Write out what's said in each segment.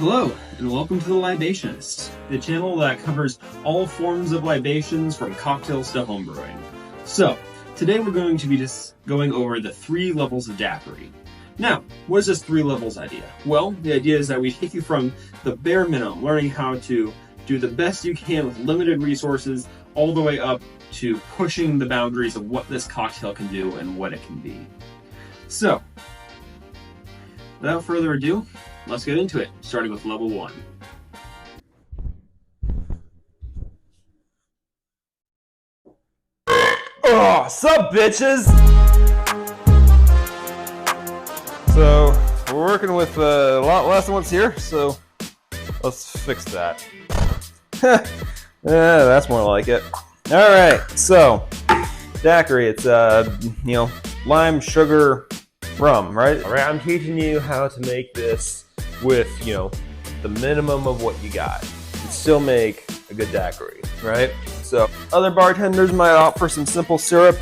Hello, and welcome to the Libationist, the channel that covers all forms of libations from cocktails to homebrewing. So, today we're going to be just going over the 3 levels of daiquiri. Now, what is this 3 levels idea? Well, the idea is that we take you from the bare minimum, learning how to do the best you can with limited resources, all the way up to pushing the boundaries of what this cocktail can do and what it can be. So, without further ado, let's get into it, starting with level 1. Oh, sup, bitches? So, we're working with a lot less than what's here, so let's fix that. Yeah, that's more like it. Alright, so, daiquiri, it's, lime, sugar, rum, right? Alright, I'm teaching you how to make this with, the minimum of what you got. And still make a good daiquiri, right? So, other bartenders might opt for some simple syrup,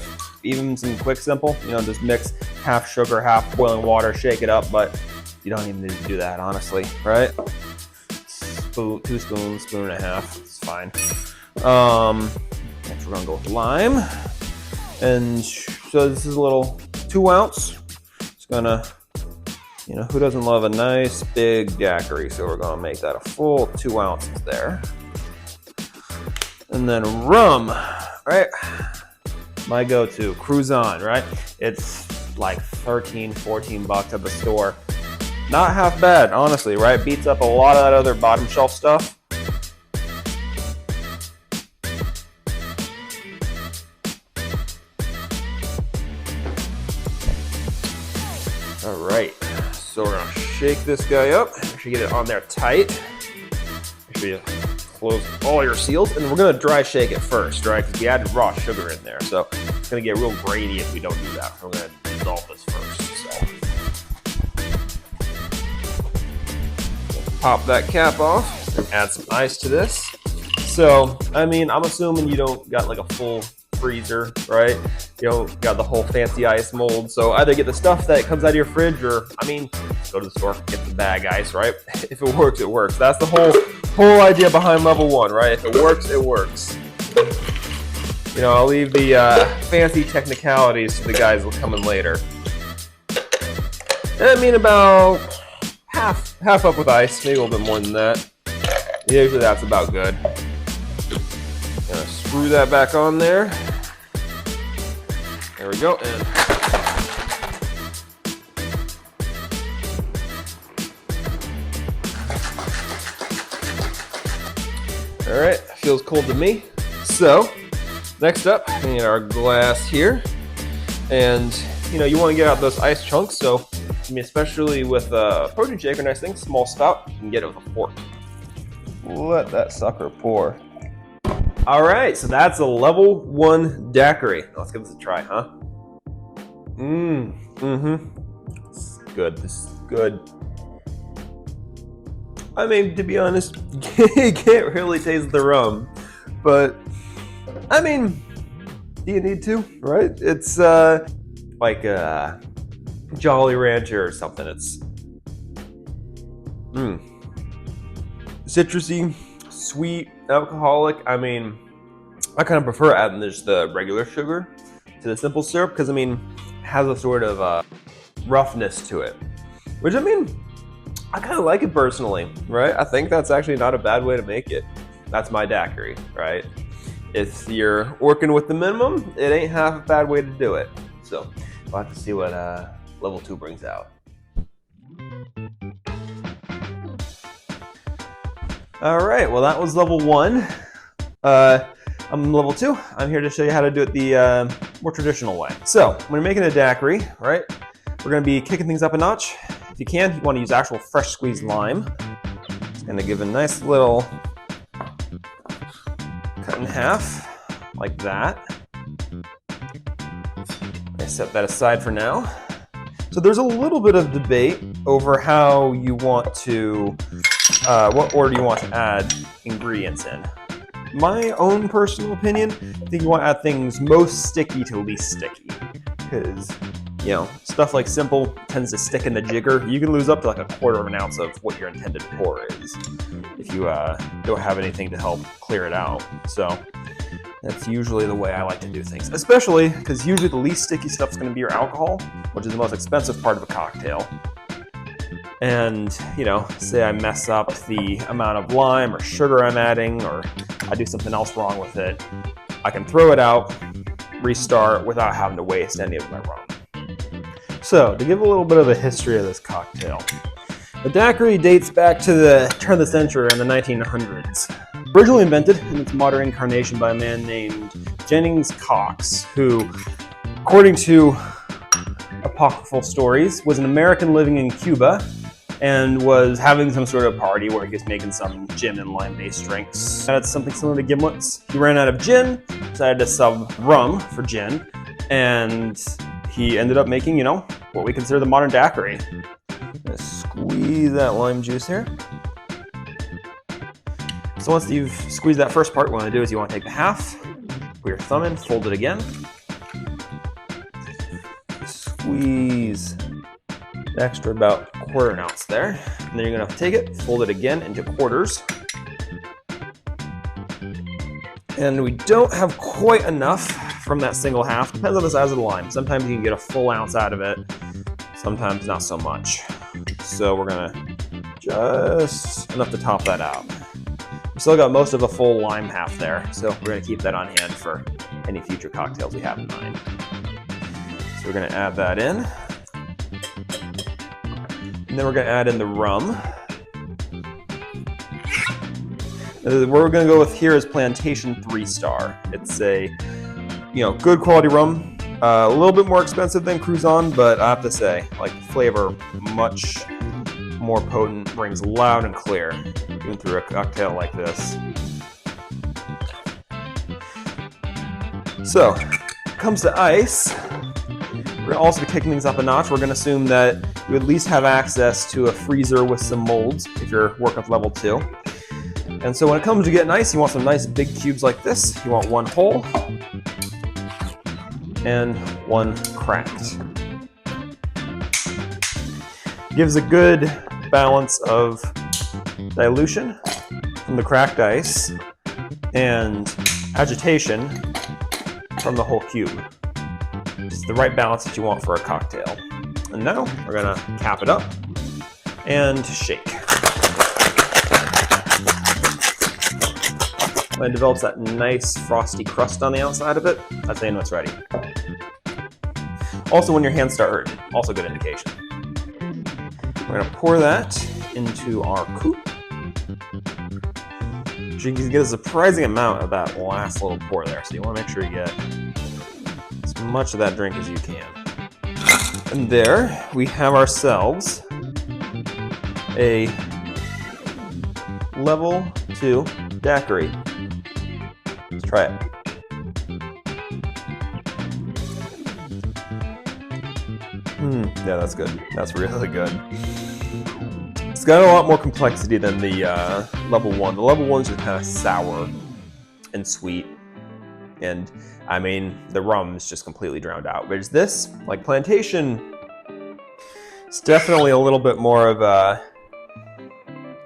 even some quick simple, just mix half sugar, half boiling water, shake it up, but you don't even need to do that, honestly, right? 2 spoons, spoon and a half, it's fine. Next we're gonna go with lime. And so this is a little 2 ounce. It's gonna, who doesn't love a nice big daiquiri? So we're gonna make that a full 2 ounces there. And then rum, right? My go-to, Cruzan, right? It's like 13, 14 bucks at the store. Not half bad, honestly, right? Beats up a lot of that other bottom shelf stuff. All right, so we're gonna shake this guy up. Make sure you get it on there tight. Make sure you close all your seals, and we're gonna dry shake it first, right? Because we added raw sugar in there, so it's gonna get real grainy if we don't do that. We're gonna dissolve this first. So pop that cap off and add some ice to this. So, I'm assuming you don't got like a full freezer, right? You don't got the whole fancy ice mold. So either get the stuff that comes out of your fridge or, go to the store, get the bag ice, right? If it works, it works. That's the whole idea behind level 1, right? If it works, it works. I'll leave the fancy technicalities to the guys who will come in later. About half up with ice, maybe a little bit more than that. Usually that's about good. Gonna screw that back on there. There we go. And all right, feels cold to me. So next up, we need our glass here, and you want to get out those ice chunks. So especially with a protein shaker, nice thing, small spout, you can get it with a fork. Let that sucker pour. All right, so that's a level 1 daiquiri. Let's give this a try, huh? This is good. This is good. To be honest, you can't really taste the rum, but do you need to, right? It's like a Jolly Rancher or something. It's citrusy, sweet, alcoholic. I kind of prefer adding just the regular sugar to the simple syrup because it has a sort of roughness to it, which I kind of like it personally, right? I think that's actually not a bad way to make it. That's my daiquiri, right? If you're working with the minimum, it ain't half a bad way to do it. So we'll have to see what level 2 brings out. All right, well that was level 1. I'm level 2. I'm here to show you how to do it the more traditional way. So when you're making a daiquiri, right, we're gonna be kicking things up a notch. If you can, you wanna use actual fresh squeezed lime. It's gonna give a nice little cut in half, like that. I set that aside for now. So there's a little bit of debate over how you want to, what order you want to add ingredients in. My own personal opinion, I think you want to add things most sticky to least sticky. Because, you know, stuff like simple tends to stick in the jigger. You can lose up to like 1/4 of an ounce of what your intended pour is if you don't have anything to help clear it out. So that's usually the way I like to do things, especially because usually the least sticky stuff is going to be your alcohol, which is the most expensive part of a cocktail. And, you know, say I mess up the amount of lime or sugar I'm adding, or I do something else wrong with it, I can throw it out, restart without having to waste any of my rum. So, to give a little bit of a history of this cocktail, the daiquiri dates back to the turn of the century in the 1900s. Originally invented in its modern incarnation by a man named Jennings Cox, who, according to apocryphal stories, was an American living in Cuba and was having some sort of party where he was making some gin and lime-based drinks. That's something similar to gimlets. He ran out of gin, decided to sub rum for gin, and he ended up making, you know, what we consider the modern daiquiri. Squeeze that lime juice here. So once you've squeezed that first part, what you want to do is you want to take the half, put your thumb in, fold it again, squeeze the extra about 1/4 ounce there, and then you're going to take it, fold it again into quarters. And we don't have quite enough from that single half. Depends on the size of the lime. Sometimes you can get a full ounce out of it, sometimes not so much. So we're going to just enough to top that out. We still got most of a full lime half there, so we're going to keep that on hand for any future cocktails we have in mind. So we're going to add that in. And then we're going to add in the rum. What we're going to go with here is Plantation 3-Star. It's a, you know, good quality rum. A little bit more expensive than Cruzan, but I have to say, like, the flavor much more potent, rings loud and clear, even through a cocktail like this. So, comes to ice. We're going to also be taking things up a notch. We're going to assume that you at least have access to a freezer with some molds if you're working with level 2. And so when it comes to getting ice, you want some nice big cubes like this. You want one whole and one cracked. Gives a good balance of dilution from the cracked ice and agitation from the whole cube. It's the right balance that you want for a cocktail. And now we're gonna cap it up and shake. When it develops that nice frosty crust on the outside of it, that's how you know it's ready. Also, when your hands start hurting, also good indication. We're gonna pour that into our coupe. You can get a surprising amount of that last little pour there, so you wanna make sure you get as much of that drink as you can. And there we have ourselves a level 2 daiquiri. Let's try it. Yeah, that's good. That's really good. It's got a lot more complexity than the level 1. The level 1's just kind of sour and sweet. And I mean, the rum is just completely drowned out. Whereas this, like Plantation, it's definitely a little bit more of a,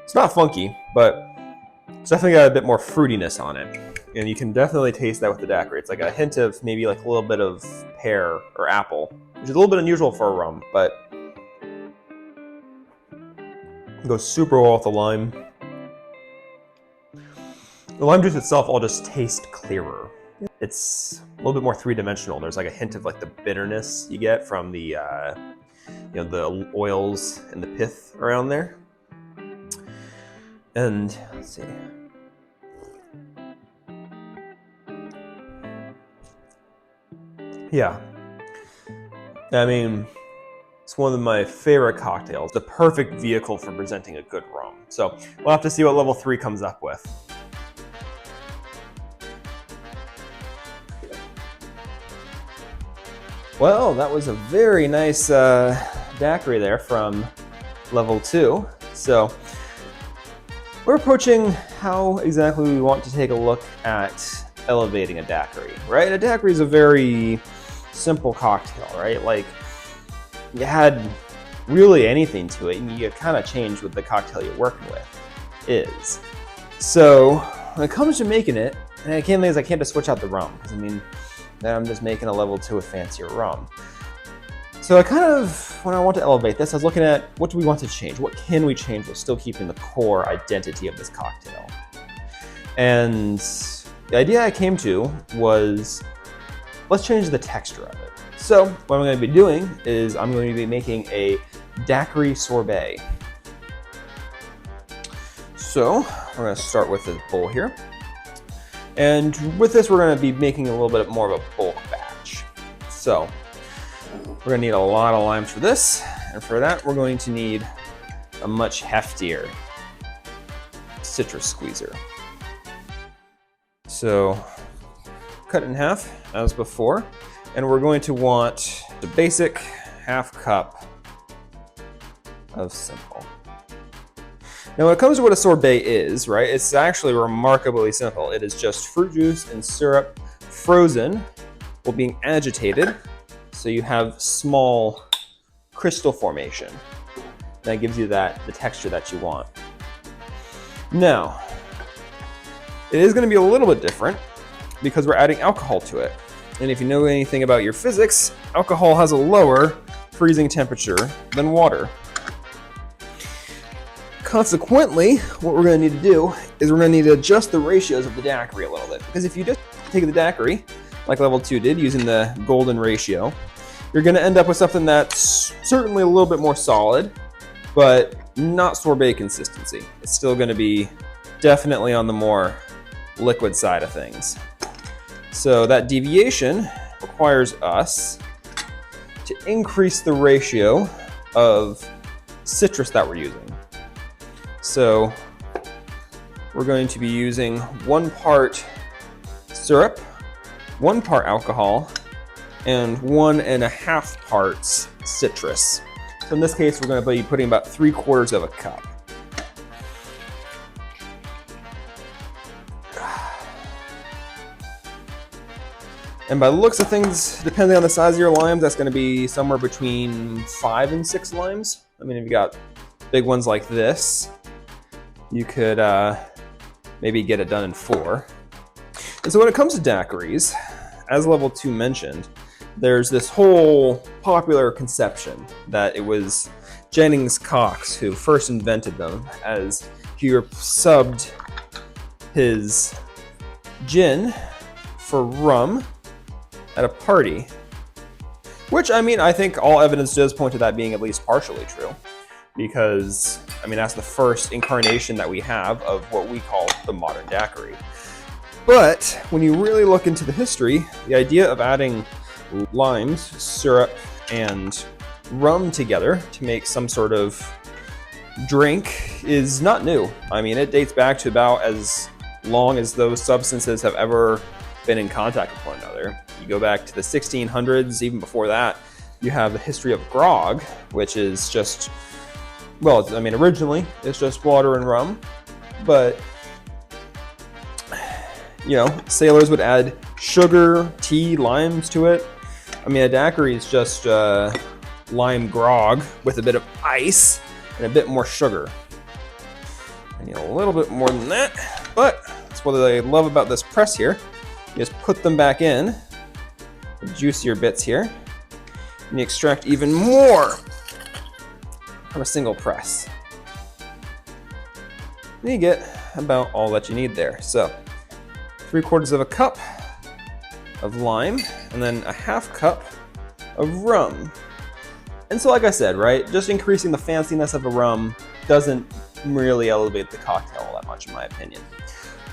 it's not funky, but it's definitely got a bit more fruitiness on it. And you can definitely taste that with the daiquiri. It's like a hint of maybe like a little bit of pear or apple, which is a little bit unusual for a rum, but it goes super well with the lime. The lime juice itself all just tastes clearer. It's a little bit more three-dimensional. There's like a hint of like the bitterness you get from the, you know, the oils and the pith around there. And let's see. Yeah. I mean, it's one of my favorite cocktails. The perfect vehicle for presenting a good rum. So we'll have to see what level 3 comes up with. Well, that was a very nice daiquiri there from level 2. So we're approaching how exactly we want to take a look at elevating a daiquiri, right? A daiquiri is a very simple cocktail, right? Like, you add really anything to it, and you kind of change what the cocktail you're working with is. So when it comes to making it, and I can't just switch out the rum, because I mean, then I'm just making a level 2 with fancier rum. So I kind of, when I want to elevate this, I was looking at what do we want to change? What can we change while still keeping the core identity of this cocktail? And the idea I came to was, let's change the texture of it. So what I'm going to be doing is I'm going to be making a Daiquiri Sorbet. So we're going to start with this bowl here. And with this, we're going to be making a little bit more of a bulk batch. So we're going to need a lot of limes for this. And for that, we're going to need a much heftier citrus squeezer. So cut it in half as before. And we're going to want the basic half cup of simple. Now when it comes to what a sorbet is, right, it's actually remarkably simple. It is just fruit juice and syrup frozen while being agitated, so you have small crystal formation. That gives you the texture that you want. Now, it is going to be a little bit different because we're adding alcohol to it. And if you know anything about your physics, alcohol has a lower freezing temperature than water. Consequently, what we're going to need to do is we're going to need to adjust the ratios of the daiquiri a little bit. Because if you just take the daiquiri, like level 2 did, using the golden ratio, you're going to end up with something that's certainly a little bit more solid, but not sorbet consistency. It's still going to be definitely on the more liquid side of things. So that deviation requires us to increase the ratio of citrus that we're using. So we're going to be using 1 part syrup, 1 part alcohol, and 1.5 parts citrus. So in this case, we're going to be putting about 3/4 of a cup. And by the looks of things, depending on the size of your limes, that's going to be somewhere between 5 and 6 limes. I mean, if you got big ones like this, you could maybe get it done in 4. And so when it comes to daiquiris, as level 2 mentioned, there's this whole popular conception that it was Jennings Cox who first invented them, as he subbed his gin for rum at a party. Which, I mean, I think all evidence does point to that being at least partially true. Because, I mean, that's the first incarnation that we have of what we call the modern daiquiri. But when you really look into the history, the idea of adding limes, syrup, and rum together to make some sort of drink is not new. I mean, it dates back to about as long as those substances have ever been in contact with one another. You go back to the 1600s, even before that, you have the history of grog, which is just, well, I mean, originally it's just water and rum, but, you know, sailors would add sugar, tea, limes to it. I mean, a daiquiri is just lime grog with a bit of ice and a bit more sugar. I need a little bit more than that, but that's what I love about this press here. You just put them back in, the juicier bits here, and you extract even more from a single press. And you get about all that you need there. So 3/4 of a cup of lime, and then a 1/2 cup of rum. And so like I said, right, just increasing the fanciness of a rum doesn't really elevate the cocktail all that much in my opinion.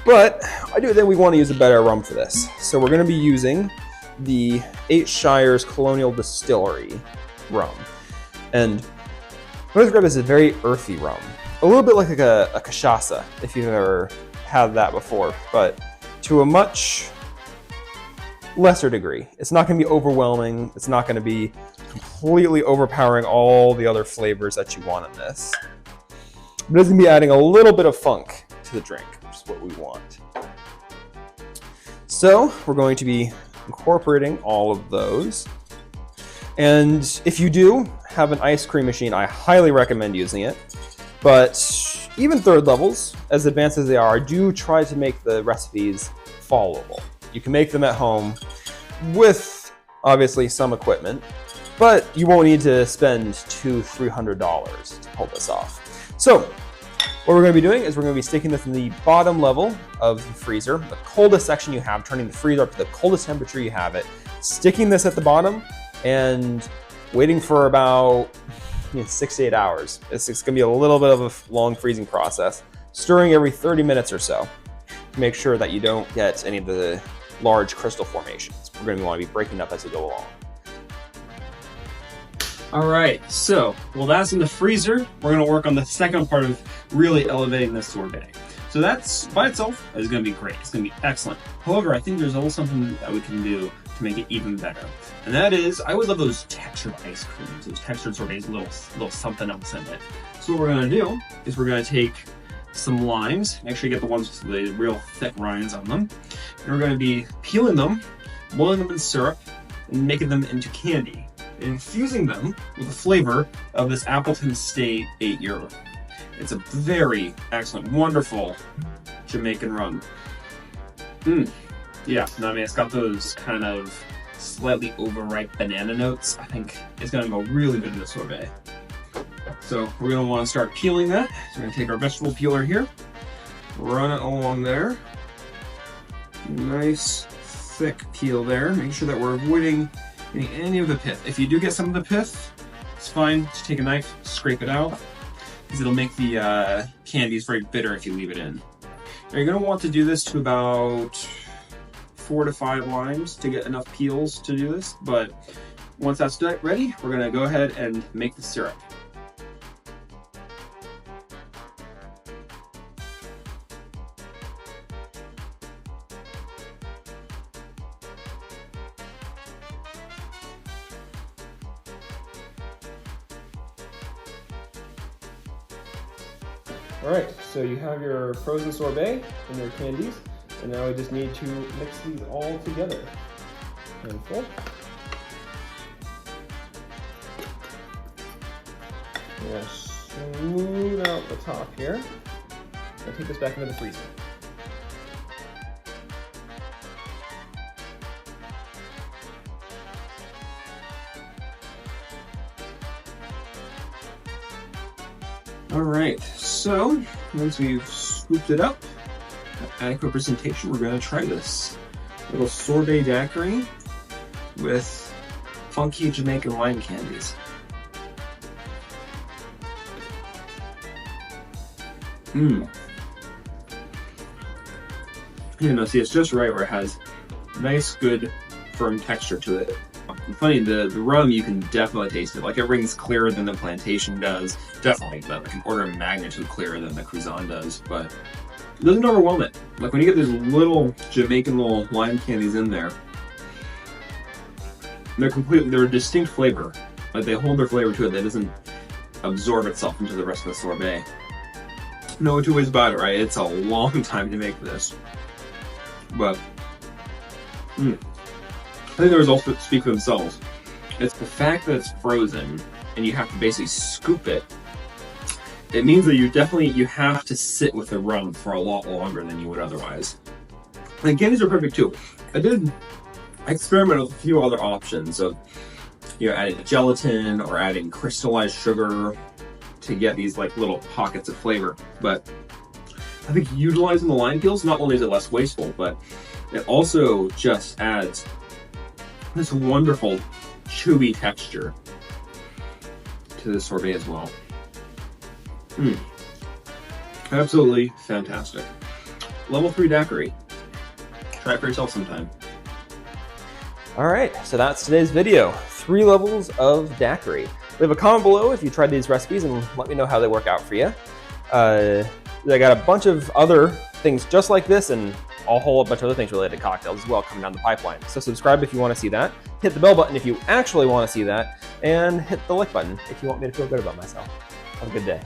But I do think we want to use a better rum for this. So we're going to be using the 8 Shires Colonial Distillery rum. And what I describe as a very earthy rum. A little bit like a cachaça, if you've ever had that before, but to a much lesser degree. It's not going to be overwhelming. It's not going to be completely overpowering all the other flavors that you want in this. But it's going to be adding a little bit of funk to the drink, which is what we want. So we're going to be incorporating all of those. And if you do have an ice cream machine, I highly recommend using it. But even third levels, as advanced as they are, do try to make the recipes followable. You can make them at home with obviously some equipment, but you won't need to spend $200–300 to pull this off. So what we're going to be doing is we're going to be sticking this in the bottom level of the freezer, the coldest section you have, turning the freezer up to the coldest temperature you have it, sticking this at the bottom, and waiting for about 6 to 8 hours. It's going to be a little bit of a long freezing process, stirring every 30 minutes or so to make sure that you don't get any of the large crystal formations. We're going to want to be breaking up as we go along. All right, so while that's in the freezer, we're going to work on the second part of really elevating this sorbet. So that's by itself is going to be great. It's going to be excellent. However, I think there's a little something that we can do to make it even better. And that is, I always love those textured ice creams, those textured sorbets, little something else in it. So what we're going to do is we're going to take some limes, make sure you get the ones with the real thick rinds on them, and we're going to be peeling them, boiling them in syrup, and making them into candy, and infusing them with the flavor of this Appleton Estate 8-year. It's a very excellent, wonderful Jamaican rum. Yeah, no, I mean, it's got those kind of slightly overripe banana notes. I think it's going to go really good in the sorbet. So we're going to want to start peeling that. So we're going to take our vegetable peeler here, run it along there. Nice thick peel there. Make sure that we're avoiding any of the pith. If you do get some of the pith, it's fine. Just take a knife, scrape it out, because it'll make the candies very bitter if you leave it in. Now you're going to want to do this to about 4 to 5 limes to get enough peels to do this, but once that's ready, we're going to go ahead and make the syrup. Alright, so you have your frozen sorbet and your candies, and now we just need to mix these all together. Handful. I'm going to smooth out the top here. I'll take this back into the freezer. Alright, so once we've scooped it up, adequate presentation, we're going to try this little sorbet daiquiri with funky Jamaican lime candies. You know, see, it's just right where it has nice, good, firm texture to it. And funny, the rum, you can definitely taste it. Like, it rings clearer than the Plantation does. Definitely, like an order of magnitude clearer than the Cruzan does, but it doesn't overwhelm it. Like, when you get these little Jamaican little lime candies in there, they're a distinct flavor. Like, they hold their flavor to it that doesn't absorb itself into the rest of the sorbet. No two ways about it, right? It's a long time to make this. But, I think the results speak for themselves. It's the fact that it's frozen and you have to basically scoop it. It means that you have to sit with the rum for a lot longer than you would otherwise. And candies are perfect too. I did experiment with a few other options of, adding gelatin or adding crystallized sugar to get these like little pockets of flavor. But I think utilizing the lime peels, not only is it less wasteful, but it also just adds this wonderful chewy texture to the sorbet as well. Absolutely fantastic. Level 3 daiquiri. Try it for yourself sometime. Alright, so that's today's video. 3 levels of daiquiri. Leave a comment below if you tried these recipes and let me know how they work out for you. I got a bunch of other things just like this and a whole bunch of other things related to cocktails as well coming down the pipeline. So subscribe if you want to see that. Hit the bell button if you actually want to see that. And hit the like button if you want me to feel good about myself. Have a good day.